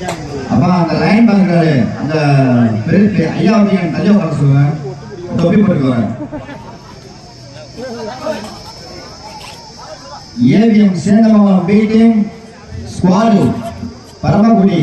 அப்பா அந்த லைன் பார்க்குறாரு அந்த பெரிய ஐயா வந்து என் தள்ளி உட்கார சொல்லுவேன் தொப்பி போட்டுக்குவேன். AVM Sendamangalam B team squad Paramakudi.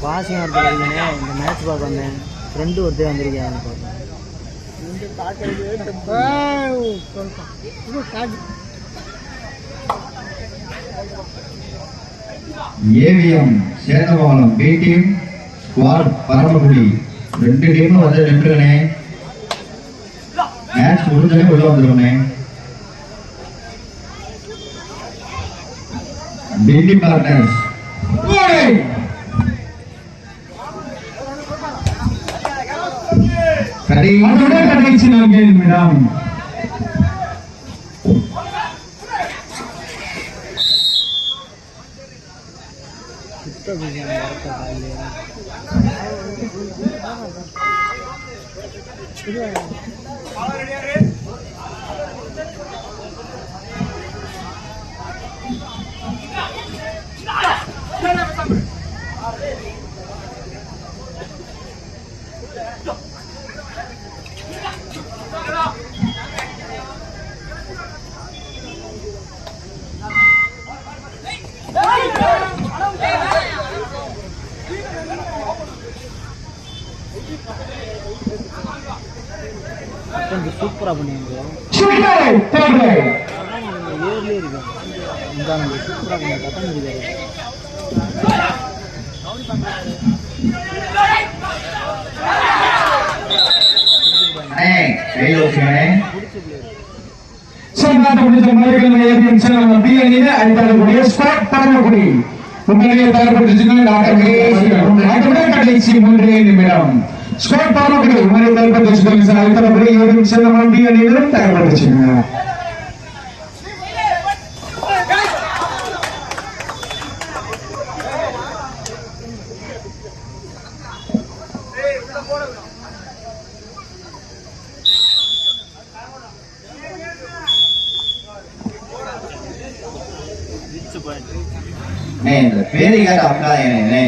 வாசியம் இருக்கிறீங்க இந்த மேட்ச் பார்க்க வந்தேன். ஃப்ரெண்டு ஒருத்தர் வந்திருக்கேன். AVM Sendamangalam B team squad Paramakudi 2 டீமும் வந்து நின்றுனே மேட்ச் முடிஞ்சே உள்ள வந்துருவனே. பிடி பார்ட்னர்ஸ் கடைசி மேடம் சூப்பரா பண்ணிருக்கோம். ஏர்லயே இருக்கு சூப்பரா பண்ணி கட்டம் முடியாது. கடைசி 3 நிமிடம் ஸ்கோர் பரமக்குடி உமரை தயார்படுத்திச்சுக்கோங்க சார். அடுத்தபடி ஏவிஎம் சேந்தமங்கலம் பி அணியினரும் தயார்படுத்திச்சுங்க. பேரு கேட்ட அப்படின்னா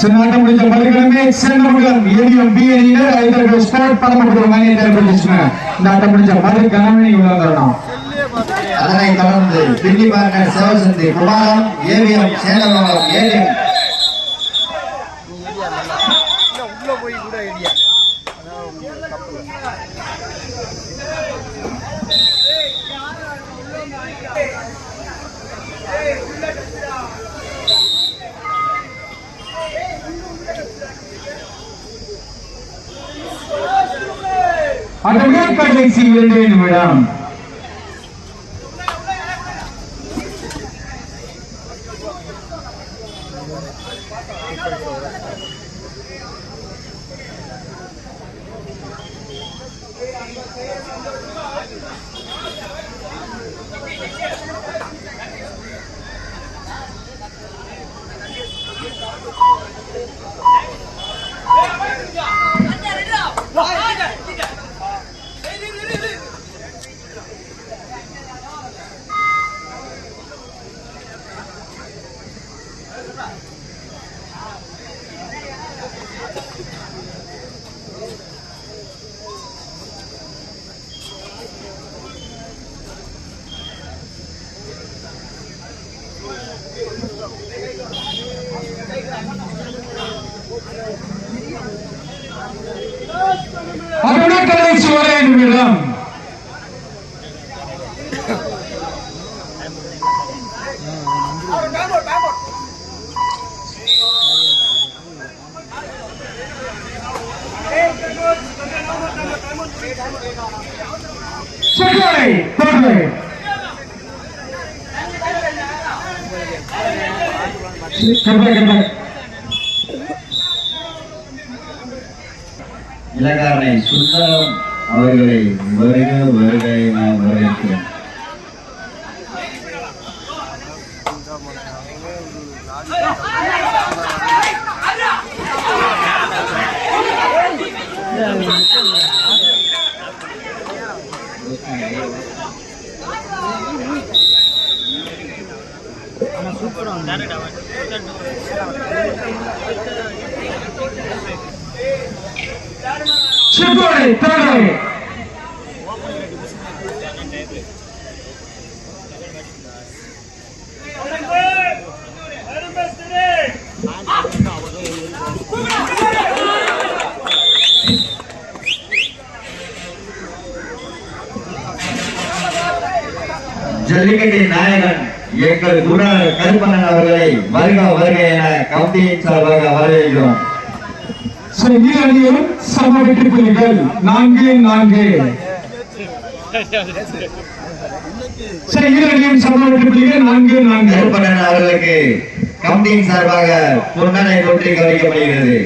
சின்னாட்டம் முடிஞ்ச மறுக்கிழமை சேந்தமங்கலம் ஏவிஎம் பி அணியினர் ஐதராபாத் ஸ்குவாட் பரமக்குடி அணியை தயார்படுத்திச்சுங்க. இந்த ஆட்டம் முடிஞ்ச மறுக்கிழமை உள்ள வரணும். அதனைத் தொடர்ந்து பில்லி பார்ட்னர் சிவசந்தி குமாரம் ஏவிஎம் சேந்தமங்கலம் ஏவிஎம் கடைசி 2 நிமிடம். அதோட கடைசி ஒரே நிமிடம். செகோலை தொடர்ந்து இலங்காரனை சுந்தரம் அவர்களை வருக வருக நாம் வரவேற்கிறோம். செகோலை தொடர்ந்து ஜல்லிக்கட்டின் நாயகன் எங்கள் குருநாதர் கருப்பண்ணன் அவர்களை வருக வருக என கமிட்டியின் சார்பாக வரவேற்கிறோம். இரு அணியும் சம வெற்றி புள்ளிகள் 4-4. இரு அணியும் சம வெற்றி புள்ளிகள் 4-4. கருப்பண்ணன் அவர்களுக்கு கமிட்டியின் சார்பாக பொன்னனை தொற்றி கவனிக்கப்படுகிறது.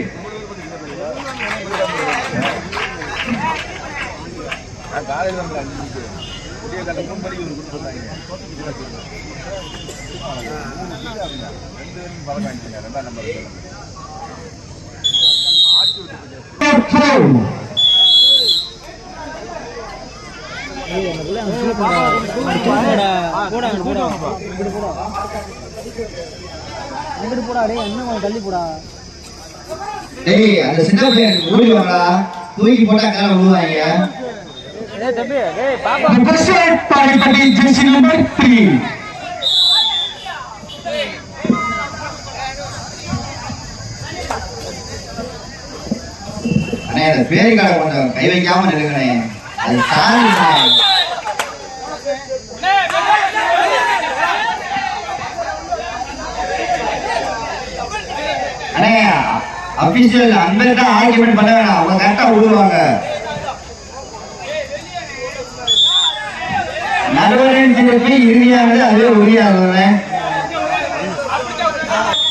தள்ளி போடா. அந்த சின்ன பையன் ஊடுவாங்களா தூக்கி போட்டா கால விழுவாங்க. Jersey number 3. அண்ணே அந்த பேரு கால கொஞ்சம் கை வைக்காம நிறுங்கண்ணே. அது சாரி அண்ணே அபிஷியல் அந்த தான் ஆர்குமெண்ட் பண்ண வேணாம். அவங்க கரெக்டா விடுவாங்க. நடுவரின் தீர்ப்பு இறுதியானது அதுவே உரியாகுது.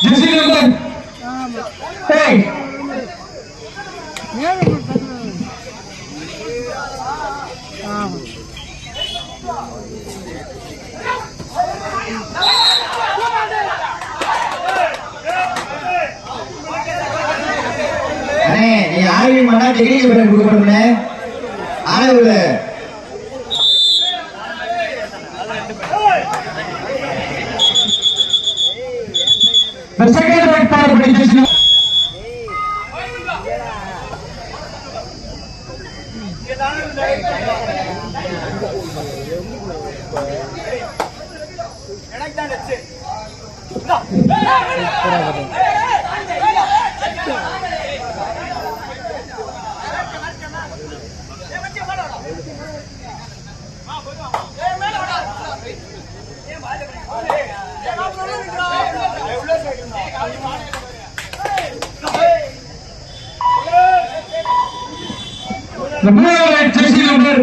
Jersey number 8. அண்ணே நீ ஆர்கியூ பண்ணா டெக்னிக்கல் பேர் கொடுக்கணும்னே. ஆளவுல The second right part of the jersey number. The blue jersey number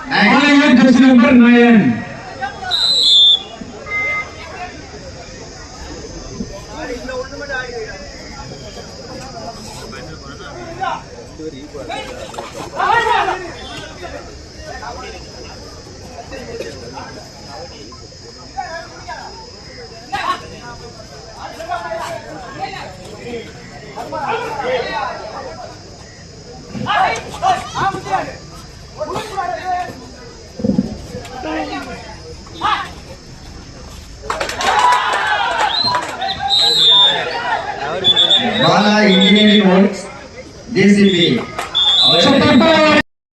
9. Jersey number 9. Bala Engineering Works, JCB.